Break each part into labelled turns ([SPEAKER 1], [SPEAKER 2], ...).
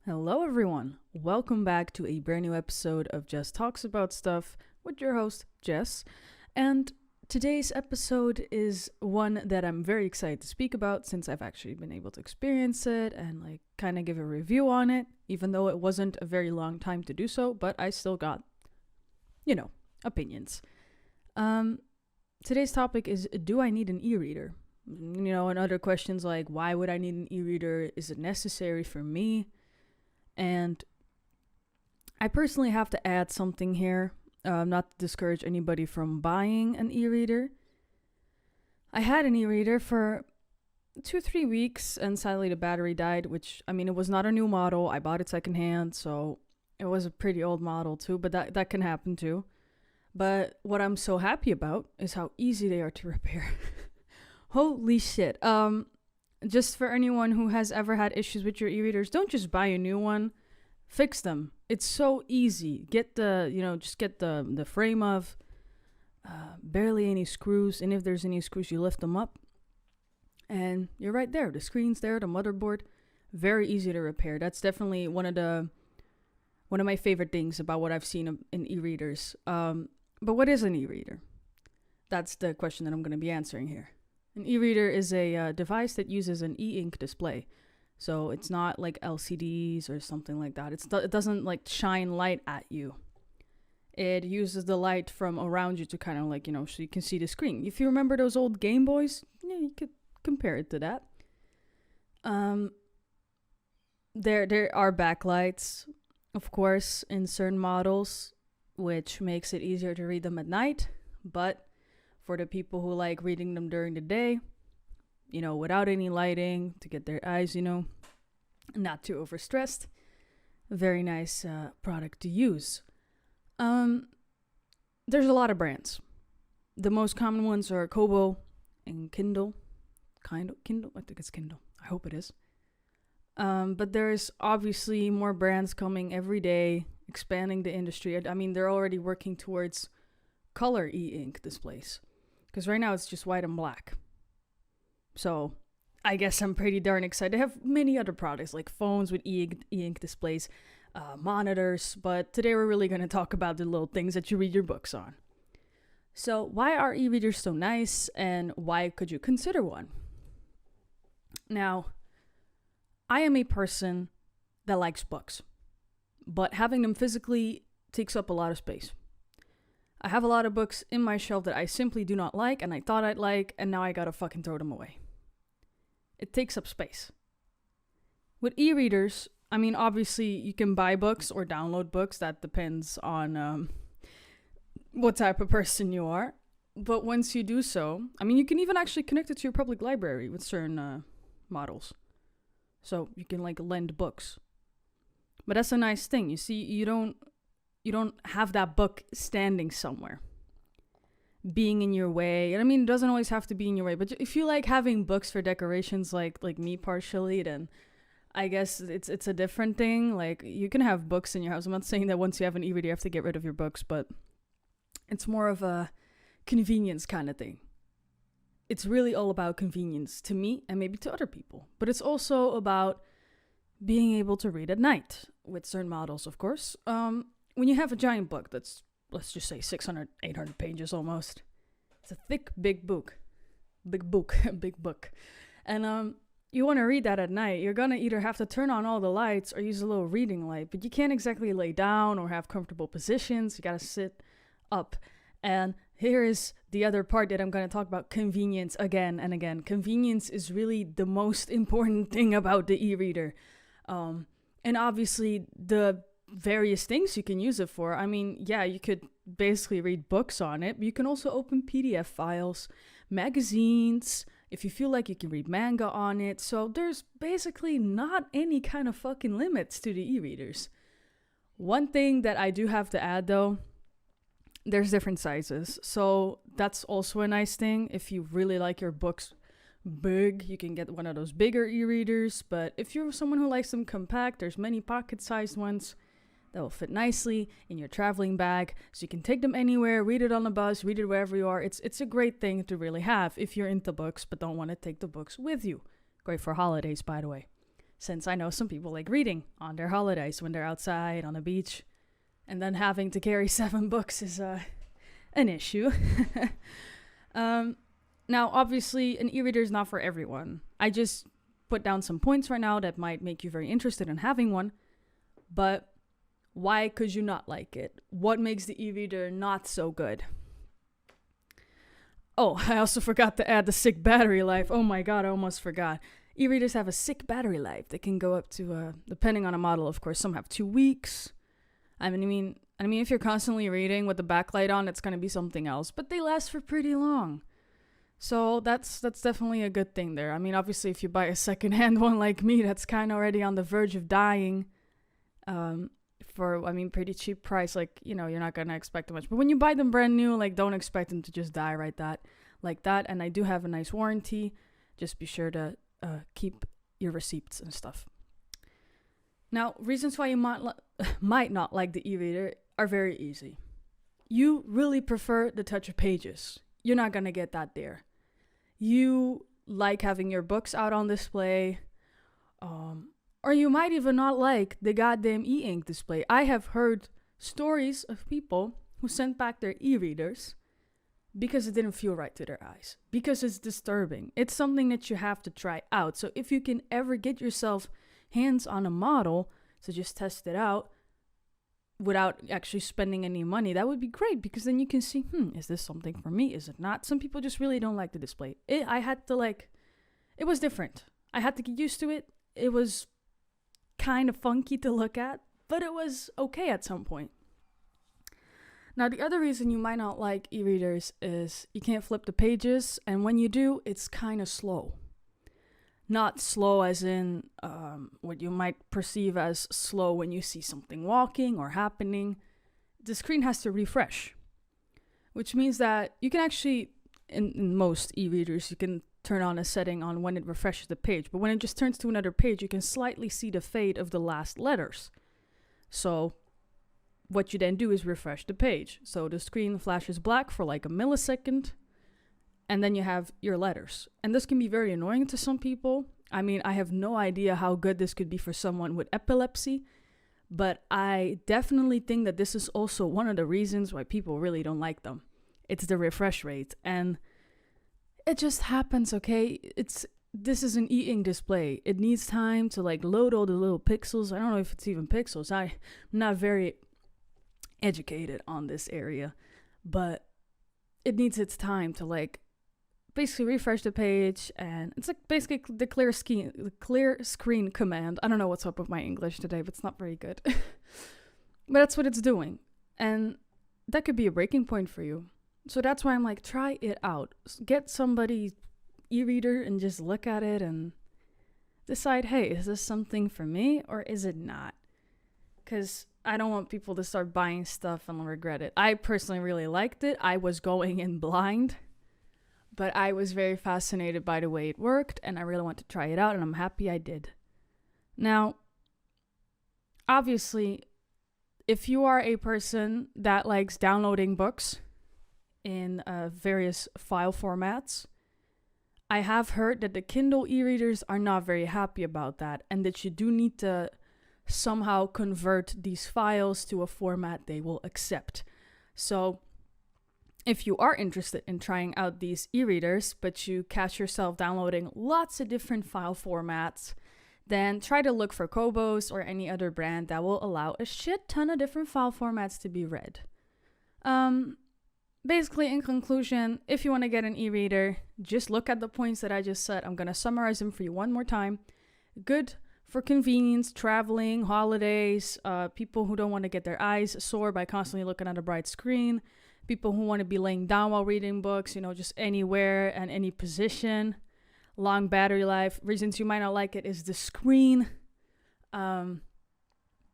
[SPEAKER 1] Hello, everyone. Welcome back to a brand new episode of Jess Talks About Stuff with your host, Jess. And today's episode is one that I'm very excited to speak about since I've actually been able to experience it and kind of give a review on it, even though it wasn't a very long time to do so, but I still got, opinions. Today's topic is, do I need an e-reader? And other questions like, why would I need an e-reader? Is it necessary for me? And I personally have to add something here, not to discourage anybody from buying an e-reader. I had an e-reader for 2-3 weeks, and sadly the battery died, which, it was not a new model. I bought it secondhand, so it was a pretty old model too, but that can happen too. But what I'm so happy about is how easy they are to repair. Holy shit. Just for anyone who has ever had issues with your e-readers, don't just buy a new one. Fix them. It's so easy. Get the frame off. Barely any screws. And if there's any screws, you lift them up. And you're right there. The screen's there, the motherboard. Very easy to repair. That's definitely one of my favorite things about what I've seen in e-readers. But what is an e-reader? That's the question that I'm going to be answering here. An e-reader is a device that uses an e-ink display. So it's not like LCDs or something like that. It doesn't shine light at you. It uses the light from around you to kind of so you can see the screen. If you remember those old Game Boys, you could compare it to that. There are backlights, of course, in certain models, which makes it easier to read them at night. But for the people who like reading them during the day, without any lighting, to get their eyes, not too overstressed. Very nice product to use. There's a lot of brands. The most common ones are Kobo and Kindle. Kindle? I think it's Kindle. I hope it is. But there's obviously more brands coming every day, expanding the industry. They're already working towards color e-ink displays. Because right now it's just white and black. So I guess I'm pretty darn excited. They have many other products like phones with e-ink displays, monitors. But today we're really going to talk about the little things that you read your books on. So why are e-readers so nice and why could you consider one? Now, I am a person that likes books. But having them physically takes up a lot of space. I have a lot of books in my shelf that I simply do not like, and I thought I'd like, and now I gotta fucking throw them away. It takes up space. With e-readers, obviously you can buy books or download books. That depends on what type of person you are. But once you do so, you can even actually connect it to your public library with certain models. So you can lend books. But that's a nice thing. You see, you don't have that book standing somewhere, being in your way. And it doesn't always have to be in your way, but if you like having books for decorations like me partially, then I guess it's a different thing. You can have books in your house. I'm not saying that once you have an e-reader you have to get rid of your books, but it's more of a convenience kind of thing. It's really all about convenience to me and maybe to other people, but it's also about being able to read at night with certain models, of course. When you have a giant book that's, let's just say 600, 800 pages almost. It's a thick, big book. Big book. And you want to read that at night. You're going to either have to turn on all the lights or use a little reading light. But you can't exactly lay down or have comfortable positions. You got to sit up. And here is the other part that I'm going to talk about. Convenience again and again. Convenience is really the most important thing about the e-reader. And obviously the various things you can use it for. You could basically read books on it, but you can also open PDF files, magazines, if you feel like you can read manga on it. So there's basically not any kind of fucking limits to the e-readers. One thing that I do have to add though, there's different sizes. So that's also a nice thing. If you really like your books big, you can get one of those bigger e-readers. But if you're someone who likes them compact, there's many pocket-sized ones that will fit nicely in your traveling bag, so you can take them anywhere, read it on the bus, read it wherever you are. It's a great thing to really have if you're into books but don't want to take the books with you. Great for holidays, by the way. since I know some people like reading on their holidays when they're outside on a beach, and then having to carry 7 books is an issue. Now, obviously, an e-reader is not for everyone. I just put down some points right now that might make you very interested in having one, but why could you not like it? What makes the e-reader not so good? Oh, I also forgot to add the sick battery life. Oh my god, I almost forgot. E-readers have a sick battery life. They can go up to, depending on a model, of course, some have 2 weeks. I mean, if you're constantly reading with the backlight on, it's going to be something else. But they last for pretty long. So that's definitely a good thing there. I mean, obviously, if you buy a secondhand one like me, that's kind of already on the verge of dying. For, pretty cheap price. Like, you're not going to expect much. But when you buy them brand new, like, don't expect them to just die like that. And I do have a nice warranty. Just be sure to keep your receipts and stuff. Now, reasons why you might not like the e-reader are very easy. You really prefer the touch of pages. You're not going to get that there. You like having your books out on display. Or you might even not like the goddamn e-ink display. I have heard stories of people who sent back their e-readers because it didn't feel right to their eyes. Because it's disturbing. It's something that you have to try out. So if you can ever get yourself hands on a model to just test it out without actually spending any money, that would be great, because then you can see, is this something for me? Is it not? Some people just really don't like the display. It was different. I had to get used to it. It was kind of funky to look at, but it was okay at some point. Now, the other reason you might not like e-readers is you can't flip the pages, and when you do, it's kind of slow. Not slow as in what you might perceive as slow when you see something walking or happening. The screen has to refresh, which means that you can actually, in most e-readers, you can turn on a setting on when it refreshes the page. But when it just turns to another page, you can slightly see the fade of the last letters. So what you then do is refresh the page. So the screen flashes black for like a millisecond, and then you have your letters. And this can be very annoying to some people. I mean, I have no idea how good this could be for someone with epilepsy, but I definitely think that this is also one of the reasons why people really don't like them. It's the refresh rate. And it just happens, okay? This is an e-ink display. It needs time to like load all the little pixels. I don't know if it's even pixels. I'm not very educated on this area, but it needs its time to like basically refresh the page, and it's like basically the clear screen command. I don't know what's up with my English today, but it's not very good. But that's what it's doing, and that could be a breaking point for you. So that's why I'm like, try it out. Get somebody e-reader and just look at it and decide, hey, is this something for me or is it not? Because I don't want people to start buying stuff and regret it. I personally really liked it. I was going in blind, but I was very fascinated by the way it worked, and I really want to try it out, and I'm happy I did. Now, obviously, if you are a person that likes downloading books in various file formats, I have heard that the Kindle e-readers are not very happy about that, and that you do need to somehow convert these files to a format they will accept. So if you are interested in trying out these e-readers, but you catch yourself downloading lots of different file formats, then try to look for Kobos or any other brand that will allow a shit ton of different file formats to be read. Basically, in conclusion, if you want to get an e-reader, just look at the points that I just said. I'm going to summarize them for you one more time. Good for convenience, traveling, holidays, people who don't want to get their eyes sore by constantly looking at a bright screen, people who want to be laying down while reading books, just anywhere and any position. Long battery life. Reasons you might not like it is the screen.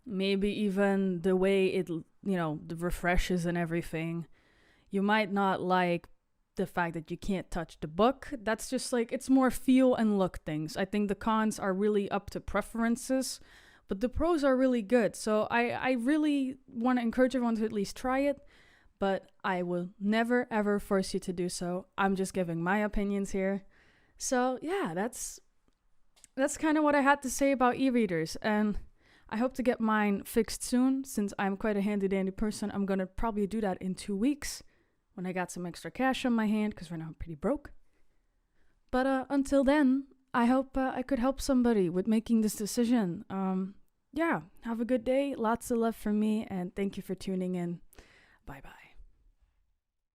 [SPEAKER 1] Maybe even the way it, the refreshes and everything. You might not like the fact that you can't touch the book. That's just like, it's more feel and look things. I think the cons are really up to preferences, but the pros are really good. So I really want to encourage everyone to at least try it, but I will never ever force you to do so. I'm just giving my opinions here. So yeah, that's that's kind of what I had to say about e-readers, and I hope to get mine fixed soon. Since I'm quite a handy dandy person, I'm gonna probably do that in 2 weeks when I got some extra cash on my hand, because right now I'm pretty broke. But until then, I hope I could help somebody with making this decision. Yeah, have a good day. Lots of love from me, and thank you for tuning in. Bye bye.